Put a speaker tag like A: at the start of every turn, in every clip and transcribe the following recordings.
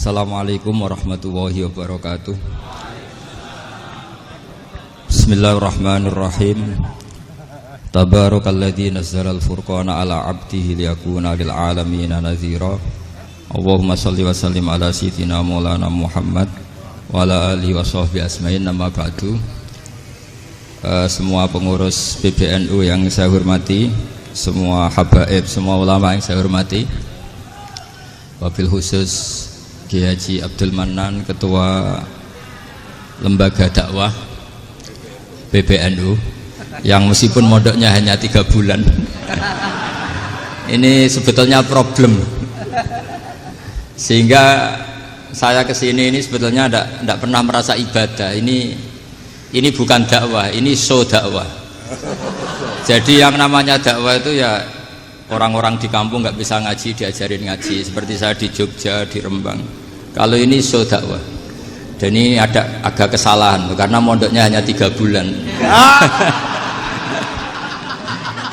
A: Assalamualaikum warahmatullahi wabarakatuh. Bismillahirrahmanirrahim. Tabarakalladzi nazzalal furqana ala 'abdihi liyakuna lil 'alamin nadhira. Allahumma shalli wa sallim ala sayyidina Maulana Muhammad wa ala alihi wa sahbihi asma'in. Nama ba'du. Semua pengurus PBNU yang saya hormati, semua habaib, semua ulama yang saya hormati, wabil khusus Kiai Haji Abdul Manan, Ketua Lembaga Dakwah PBNU, yang meskipun mondoknya hanya 3 bulan ini sebetulnya problem, sehingga saya kesini ini sebetulnya tidak pernah merasa ibadah. Ini bukan dakwah, ini show dakwah. Jadi yang namanya dakwah itu ya orang-orang di kampung nggak bisa ngaji, diajarin ngaji. Seperti saya di Jogja, di Rembang. Kalau ini show dakwah. Dan ini ada agak kesalahan karena mondoknya hanya 3 bulan.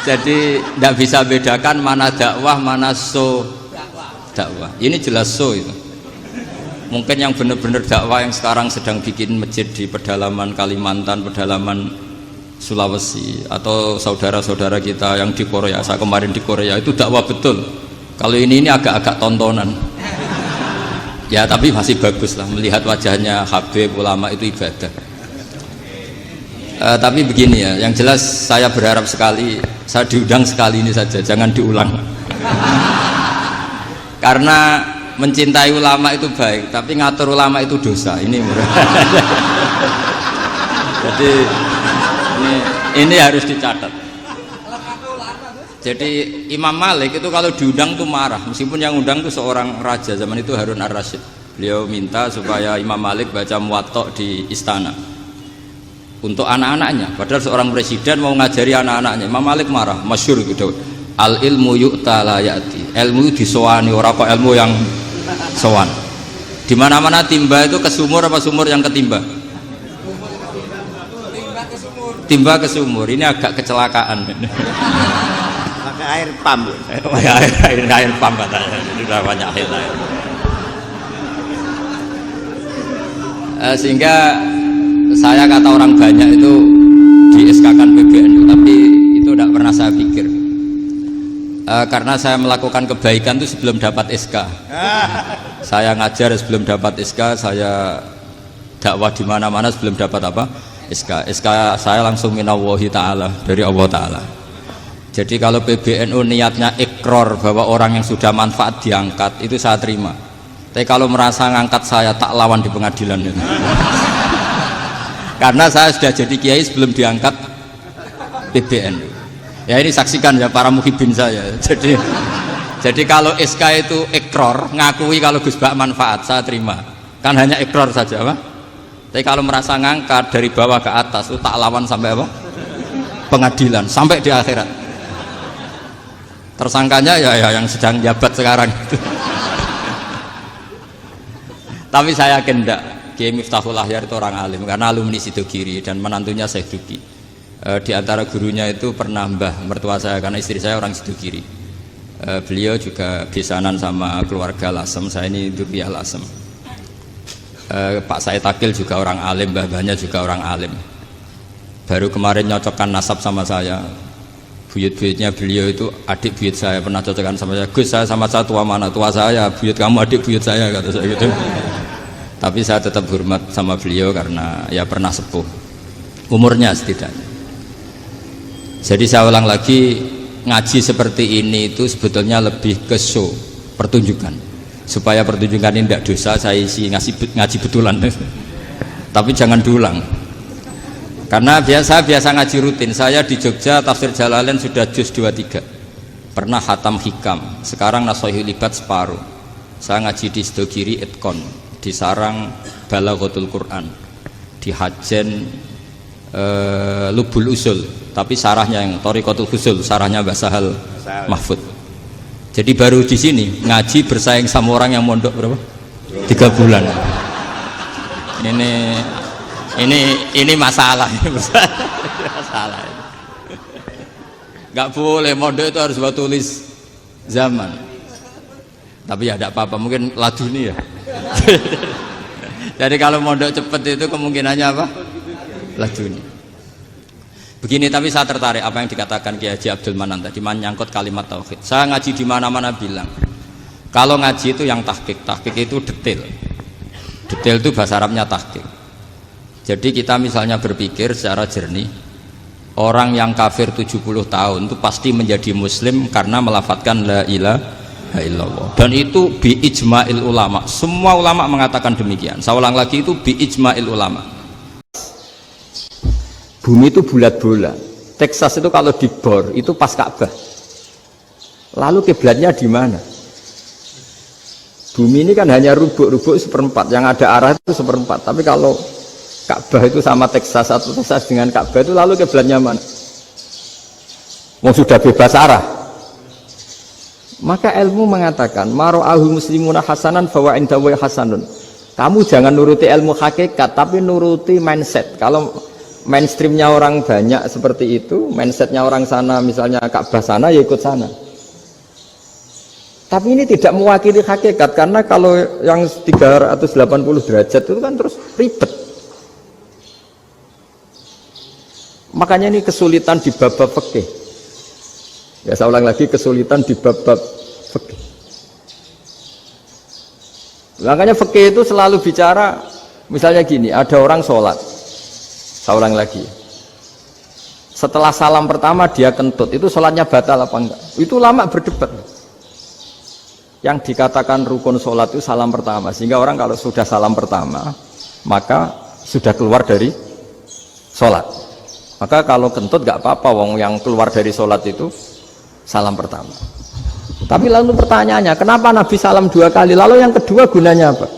A: Jadi tidak bisa bedakan mana dakwah, mana show dakwah. Ini jelas show itu. Mungkin yang benar-benar dakwah yang sekarang sedang bikin masjid di pedalaman Kalimantan, pedalaman Sulawesi, atau saudara-saudara kita yang di Korea. Saya kemarin di Korea, itu dakwah betul. Kalau ini agak-agak tontonan. Ya tapi masih bagus lah, melihat wajahnya Habib, ulama itu ibadah. Tapi begini ya, yang jelas saya berharap sekali, saya diundang sekali ini saja, jangan diulang. Karena mencintai ulama itu baik, tapi ngatur ulama itu dosa. Ini jadi ini harus dicatat. Jadi Imam Malik itu kalau diundang tuh marah, meskipun yang undang itu seorang raja zaman itu, Harun ar-Rasyid. Beliau minta supaya Imam Malik baca Muwatta di istana untuk anak-anaknya, padahal seorang presiden mau ngajari anak-anaknya. Imam Malik marah, masyhur gitu, al ilmu yu'ta la ya'ti, ilmu disowani, orang apa ilmu yang sowan. Di mana-mana timba itu ke sumur apa sumur yang ketimba? Timba ke sumur. Ini agak kecelakaan.
B: Pakai air pam.
A: air pam katanya. Sudah banyak air. Sehingga saya kata orang banyak itu di SK-kan PBNU, tapi itu tidak pernah saya pikir. Karena saya melakukan kebaikan itu sebelum dapat SK. Saya ngajar sebelum dapat SK, saya dakwah di mana-mana sebelum dapat apa? SK saya langsung minallahi ta'ala, dari Allah ta'ala. Jadi kalau PBNU niatnya ikrar bahwa orang yang sudah manfaat diangkat, itu saya terima. Tapi kalau merasa ngangkat saya, tak lawan di pengadilan. Karena saya sudah jadi kiai sebelum diangkat PBNU. Ya ini saksikan ya para muhibin saya. Jadi kalau SK itu ikrar, ngakui kalau Gus Bak manfaat, saya terima. Kan hanya ikrar saja, Pak. Tapi kalau merasa ngangkat dari bawah ke atas itu tak lawan sampai apa? Pengadilan, sampai di akhirat. Tersangkanya ya yang sedang jabat sekarang. Tapi saya yakin enggak, Kiai Miftahul Ahyar itu orang alim karena alumni Sidogiri dan menantunya Syekh Duki. Di antara gurunya itu pernah mbah mertua saya, karena istri saya orang Sidogiri. Beliau juga besanan sama keluarga Lasem, saya ini Duriyah Lasem. Pak Said Akil juga orang alim, mbah-mbahnya juga orang alim. Baru kemarin nyocokkan nasab sama saya. Buyut-buyutnya beliau itu adik buyut saya, pernah cocokkan sama saya. Gus, saya sama saya tua mana? Tua saya, buyut kamu adik buyut saya, kata saya gitu. Tapi saya tetap hormat sama beliau karena ya pernah sepuh umurnya setidaknya. Jadi saya ulang lagi, ngaji seperti ini itu sebetulnya lebih ke show, pertunjukan. Supaya pertunjukan ini tidak dosa, saya isi ngaji betulan. Tapi jangan diulang. Karena biasa ngaji rutin. Saya di Jogja tafsir Jalalain sudah juz 23. Pernah khatam hikam. Sekarang Nashahul Ibad separuh. Saya ngaji di Sidogiri Itkon, di Sarang Balaghatul Quran, di Hajen Lubul Usul, tapi sarahnya yang Thariqatul Usul, sarahnya Mbah Sahal Mahfud. Jadi baru di sini ngaji bersaing sama orang yang mondok berapa? 3 bulan. Ini masalah, masalah. Nggak boleh mondok itu harus buat tulis zaman. Tapi ya tidak apa-apa, mungkin laduni ya. Jadi kalau mondok cepet itu kemungkinannya apa? Laduni. Begini, tapi saya tertarik apa yang dikatakan Kiai Haji Abdul Manan tadi menyangkut kalimat tauhid. Saya ngaji di mana-mana bilang, kalau ngaji itu yang tahqiq itu detail. Detail itu bahasa Arabnya tahqiq. Jadi kita misalnya berpikir secara jernih, orang yang kafir 70 tahun itu pasti menjadi muslim karena melafadzkan la ilaha illallah. Dan itu bi ijma'il ulama. Semua ulama mengatakan demikian. Saya ulang lagi, itu bi ijma'il ulama. Bumi itu bulat-bulat. Texas itu kalau dibor itu pas Ka'bah. Lalu kiblatnya di mana? Bumi ini kan hanya rubuk-rubuk seperempat, yang ada arah itu seperempat. Tapi kalau Ka'bah itu sama Texas atau Texas dengan Ka'bah itu lalu kiblatnya mana? Mau sudah bebas arah. Maka ilmu mengatakan maro'ahu muslimuna hasanan fawa indawa hasanun. Kamu jangan nuruti ilmu hakikat, tapi nuruti mindset. Kalau mainstreamnya orang banyak seperti itu, mindsetnya orang sana misalnya Ka'bah sana ya ikut sana. Tapi ini tidak mewakili hakikat, karena kalau yang 380 derajat itu kan terus ribet. Makanya ini kesulitan di bab-bab fikih. Ya saya ulang lagi, kesulitan di bab-bab fikih. Makanya fikih itu selalu bicara, misalnya gini, ada orang sholat. Saya ulang lagi. Setelah salam pertama dia kentut, itu sholatnya batal apa enggak? Itu lama berdebat. Yang dikatakan rukun sholat itu salam pertama, sehingga orang kalau sudah salam pertama maka sudah keluar dari sholat. Maka kalau kentut gak apa-apa, wong yang keluar dari sholat itu salam pertama. Tapi lalu pertanyaannya, kenapa Nabi salam 2 kali, lalu yang kedua gunanya apa?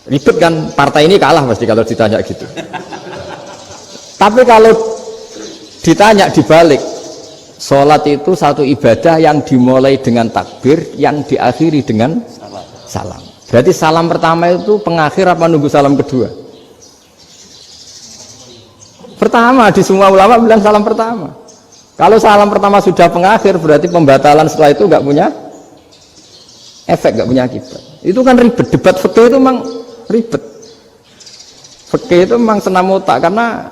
A: Ribet kan, partai ini kalah pasti kalau ditanya gitu. Tapi kalau ditanya dibalik, sholat itu satu ibadah yang dimulai dengan takbir, yang diakhiri dengan salam. Berarti salam pertama itu pengakhir apa nunggu salam kedua? Pertama, di semua ulama bilang salam pertama. Kalau salam pertama sudah pengakhir, berarti pembatalan setelah itu nggak punya efek, nggak punya akibat. Itu kan ribet. Debat fikih itu memang ribet. Fikih itu memang senam otak, karena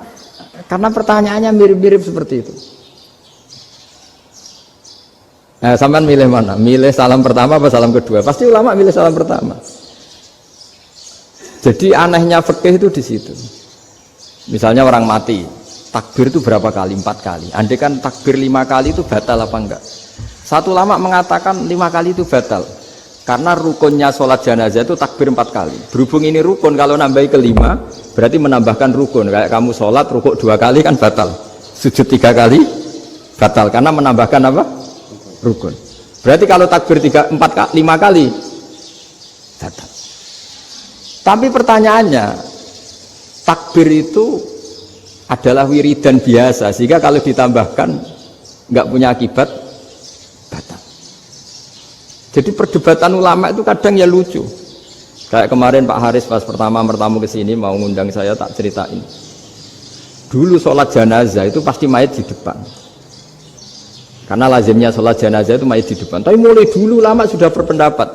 A: pertanyaannya mirip-mirip seperti itu. Nah, sampean milih mana? Milih salam pertama apa salam kedua? Pasti ulama milih salam pertama. Jadi anehnya fikih itu di situ. Misalnya orang mati, takbir itu berapa kali? 4 kali. Andai kan takbir 5 kali itu batal apa enggak? Satu ulama mengatakan 5 kali itu batal, karena rukunnya sholat jenazah itu takbir 4 kali. Berhubung ini rukun, kalau nambahi ke 5 berarti menambahkan rukun. Kayak kamu sholat rukuk 2 kali kan batal, sujud 3 kali batal, karena menambahkan apa? Rukun. Berarti kalau takbir 5 kali batal. Tapi pertanyaannya, takbir itu adalah wiridan biasa, sehingga kalau ditambahkan nggak punya akibat, batal. Jadi perdebatan ulama itu kadang ya lucu. Kayak kemarin Pak Haris pas pertama bertamu ke sini mau ngundang saya, tak ceritain. Dulu sholat jenazah itu pasti mayat di depan, karena lazimnya sholat jenazah itu mayat di depan. Tapi mulai dulu lama sudah berpendapat,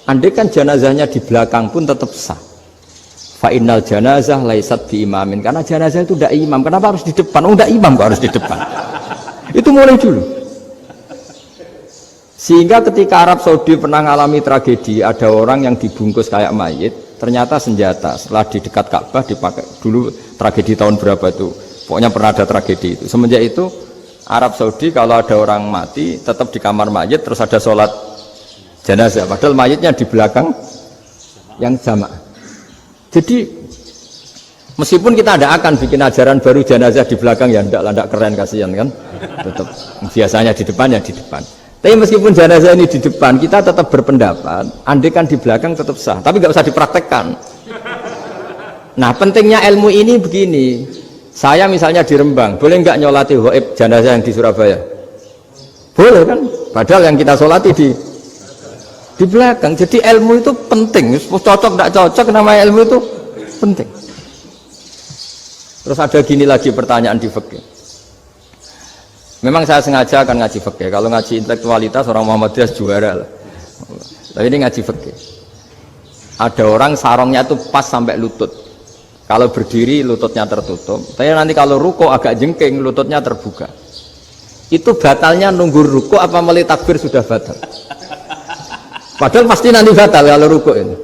A: andai kan jenazahnya di belakang pun tetap sah. Fa innal janazah laisat bi imamin, karena jenazah itu tidak imam. Kenapa harus di depan? Oh, tidak imam kok harus di depan. Itu mulai dulu. Sehingga ketika Arab Saudi pernah mengalami tragedi, ada orang yang dibungkus kayak mayit, ternyata senjata. Setelah di dekat Ka'bah dipakai. Dulu tragedi tahun berapa itu? Pokoknya pernah ada tragedi itu. Semenjak itu Arab Saudi kalau ada orang mati tetap di kamar mayit, terus ada sholat jenazah. Padahal mayitnya di belakang yang jamaah. Jadi meskipun kita tidak akan bikin ajaran baru jenazah di belakang, ya tidak keren, kasihan kan, tetap biasanya di depan ya di depan. Tapi meskipun jenazah ini di depan, kita tetap berpendapat andai kan di belakang tetap sah, tapi nggak usah dipraktekkan. Nah, pentingnya ilmu ini begini, saya misalnya di Rembang, boleh nggak nyolati ghaib jenazah yang di Surabaya? Boleh kan, padahal yang kita sholati di belakang. Jadi ilmu itu penting, cocok tidak cocok, namanya ilmu itu penting. Terus ada gini lagi pertanyaan di fikih. Memang saya sengaja akan ngaji fikih. Kalau ngaji intelektualitas orang Muhammadiyah juara lah. Tapi ini ngaji fikih. Ada orang sarungnya itu pas sampai lutut. Kalau berdiri lututnya tertutup. Tapi nanti kalau ruko agak jengking lututnya terbuka. Itu batalnya nunggu ruko apa mulai takbir sudah batal? Padahal pasti nanti batal kalau ruko ini.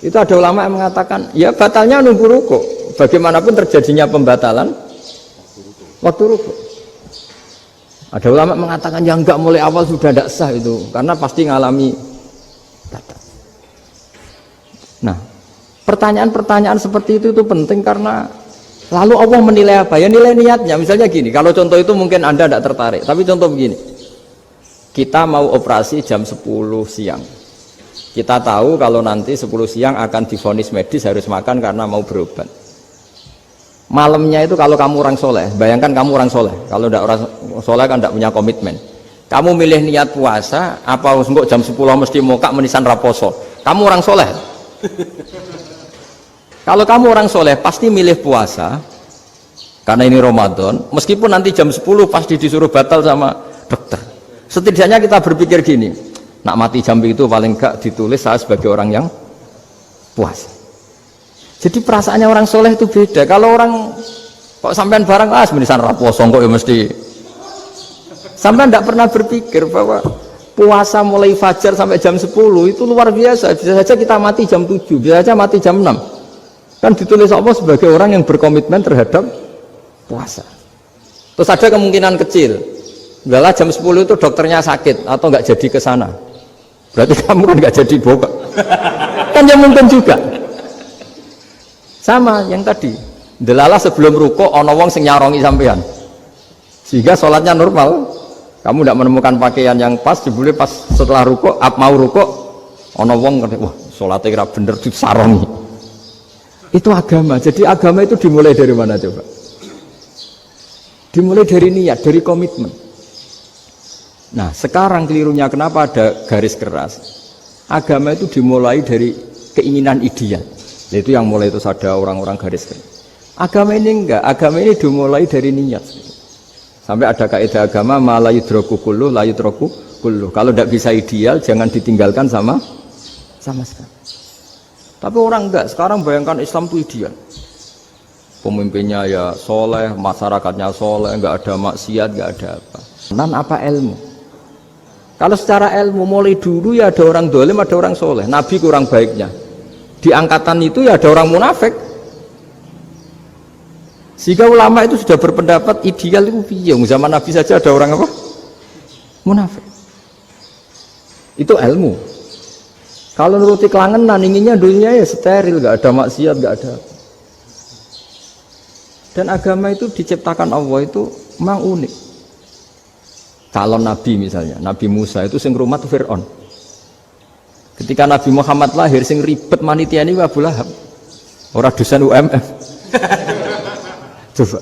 A: Itu ada ulama yang mengatakan, ya batalnya nunggu ruko. Bagaimanapun terjadinya pembatalan waktu ruko. Ada ulama mengatakan yang enggak mulai awal sudah tidak sah itu, karena pasti ngalami batal. Nah, pertanyaan-pertanyaan seperti itu penting karena lalu Allah menilai apa? Ya nilai niatnya. Misalnya gini, kalau contoh itu mungkin Anda tidak tertarik, tapi contoh begini. Kita mau operasi jam 10 siang. Kita tahu kalau nanti 10 siang akan divonis medis harus makan karena mau berobat. Malamnya itu kalau kamu orang soleh, bayangkan kamu orang soleh. Kalau tidak orang soleh kan tidak punya komitmen. Kamu milih niat puasa, apa enggak jam 10 mesti mokak menisan raposo. Kamu orang soleh. Kalau kamu orang soleh pasti milih puasa karena ini Ramadan, meskipun nanti jam 10 pasti disuruh batal sama dokter. Setidaknya kita berpikir gini, nak mati jam itu paling enggak ditulis saya sebagai orang yang puasa. Jadi perasaannya orang soleh itu beda. Kalau orang kok sampean barang menisan raposo kok ya mesti. Sampean tidak pernah berpikir bahwa puasa mulai fajar sampai jam 10 itu luar biasa. Bisa saja kita mati jam 7, bisa saja mati jam 6. Kan ditulis Allah sebagai orang yang berkomitmen terhadap puasa. Terus ada kemungkinan kecil, udahlah jam 10 itu dokternya sakit atau nggak jadi ke sana. Berarti kamu kan nggak jadi buka. Kan ya mungkin juga. Sama yang tadi. Delalah sebelum ruko ono wong sing nyarongi sampean. Sehingga sholatnya normal. Kamu tidak menemukan pakaian yang pas, jebule pas setelah ruko, mau ruko, ono wong wah sholatnya kira bener disarongi. Itu agama. Jadi agama itu dimulai dari mana coba? Dimulai dari niat, dari komitmen. Nah sekarang kelirunya kenapa ada garis keras? Agama itu dimulai dari keinginan ideal. Itu yang mulai itu ada orang-orang garis keras. Agama ini enggak, agama ini dimulai dari niat. Sampai ada kaidah agama la yudroku kulluh la yudroku kulluh. Kalau tidak bisa ideal jangan ditinggalkan sama sekali. Tapi orang enggak, sekarang bayangkan Islam itu ideal. Pemimpinnya ya soleh, masyarakatnya soleh, enggak ada maksiat, enggak ada apa. Nan apa ilmu? Kalau secara ilmu mulai dulu ya ada orang dolim, ada orang soleh. Nabi kurang baiknya. Di angkatan itu ya ada orang munafik. Sehingga ulama itu sudah berpendapat ideal itu piye? Zaman Nabi saja ada orang apa? Munafik. Itu ilmu. Kalau nuruti kelangenan inginnya dunia ya steril, nggak ada maksiat, nggak ada. Dan agama itu diciptakan Allah itu memang unik. Calon Nabi misalnya, Nabi Musa itu sing rumat Fir'aun. Ketika Nabi Muhammad lahir sing ribet manitia ini Abu Lahab. Orang dosen UMF. Coba.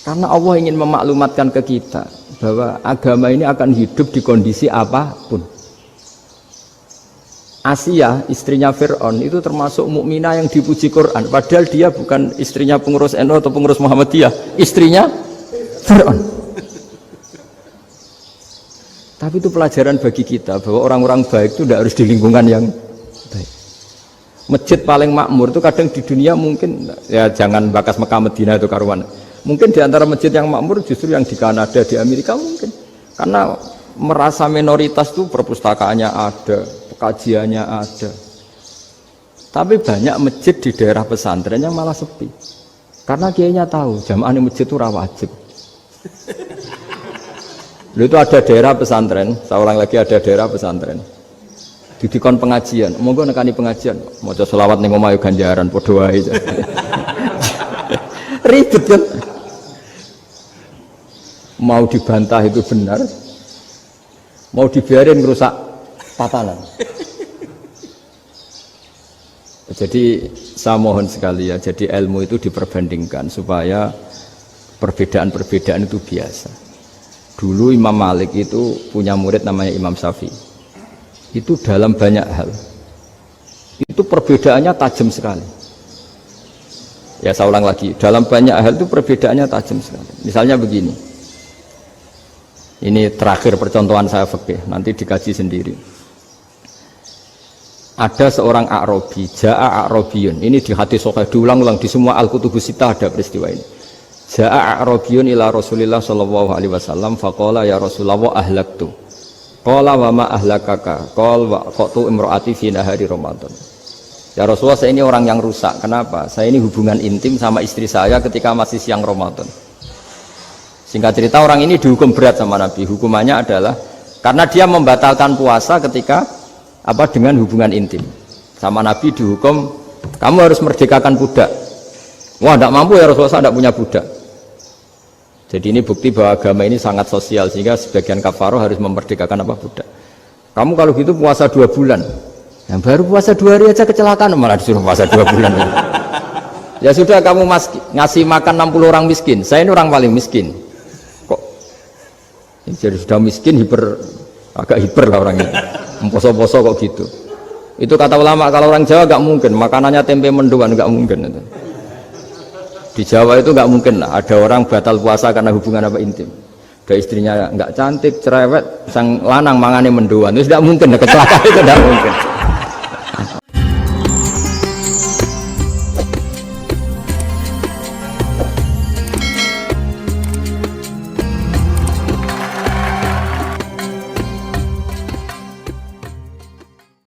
A: Karena Allah ingin memaklumatkan ke kita bahwa agama ini akan hidup di kondisi apapun. Asia, istrinya Fir'aun itu termasuk mukminah yang dipuji Quran. Padahal dia bukan istrinya pengurus NU atau pengurus Muhammadiyah, istrinya Fir'aun. Tapi itu pelajaran bagi kita bahwa orang-orang baik itu tidak harus di lingkungan yang baik. Masjid paling makmur itu kadang di dunia mungkin ya jangan bakas Mekah Medina itu karuan. Mungkin di antara masjid yang makmur justru yang di Kanada, di Amerika mungkin. Karena merasa minoritas itu perpustakaannya ada, kajiannya ada. Tapi banyak masjid di daerah pesantren yang malah sepi. Karena kiainya tahu jamaah di masjid itu wajib. Itu ada daerah pesantren, saya ulang lagi ada daerah pesantren. Didikon pengajian, monggo nekani pengajian, maca selawat ning omah ganjaran padha wae. Ribet kan? Mau dibantah itu benar, mau dibiarin merusak tatanan. Jadi saya mohon sekali ya, jadi ilmu itu diperbandingkan supaya perbedaan-perbedaan itu biasa. Dulu Imam Malik itu punya murid namanya Imam Syafi'i. Itu dalam banyak hal itu perbedaannya tajam sekali. Ya saya ulang lagi, dalam banyak hal itu perbedaannya tajam sekali. Misalnya begini, Ini terakhir percontohan saya fikih, nanti dikaji sendiri. Ada seorang A'rabi, Ja'a A'rabiyun. Ini di hadis sahih diulang-ulang di semua Al-Kutubus Sittah ada peristiwa ini. Ja'a A'rabiyun ila Rasulillah sallallahu alaihi wasallam faqala ya Rasulullah ahlaktu. Qala wa ma ahlakaka? Qala wa qatu imraati fi nahari Ramadan. Ya Rasulullah, saya ini orang yang rusak. Kenapa? Saya ini hubungan intim sama istri saya ketika masih siang Ramadan. Singkat cerita, orang ini dihukum berat sama Nabi. Hukumannya adalah karena dia membatalkan puasa ketika dengan hubungan intim. Sama Nabi dihukum, kamu harus merdekakan budak. Wah, tidak mampu ya Rasulullah, saya tidak punya budak. Jadi ini bukti bahwa agama ini sangat sosial, sehingga sebagian kafaroh harus memerdekakan budak. Kamu kalau gitu puasa 2 bulan. Yang baru puasa 2 hari aja kecelakaan, malah disuruh puasa 2 bulan. Ya sudah, kamu ngasih makan 60 orang miskin. Saya ini orang paling miskin. Kok jadi sudah miskin, agak hiper lah orang ini. Poso-poso kok gitu. Itu kata ulama, kalau orang Jawa gak mungkin makanannya tempe mendoan, gak mungkin itu. Di Jawa itu gak mungkin lah ada orang batal puasa karena hubungan intim. Ada istrinya gak cantik, cerewet, sang lanang mangane mendoan, itu tidak mungkin, kecelakaan itu tidak mungkin.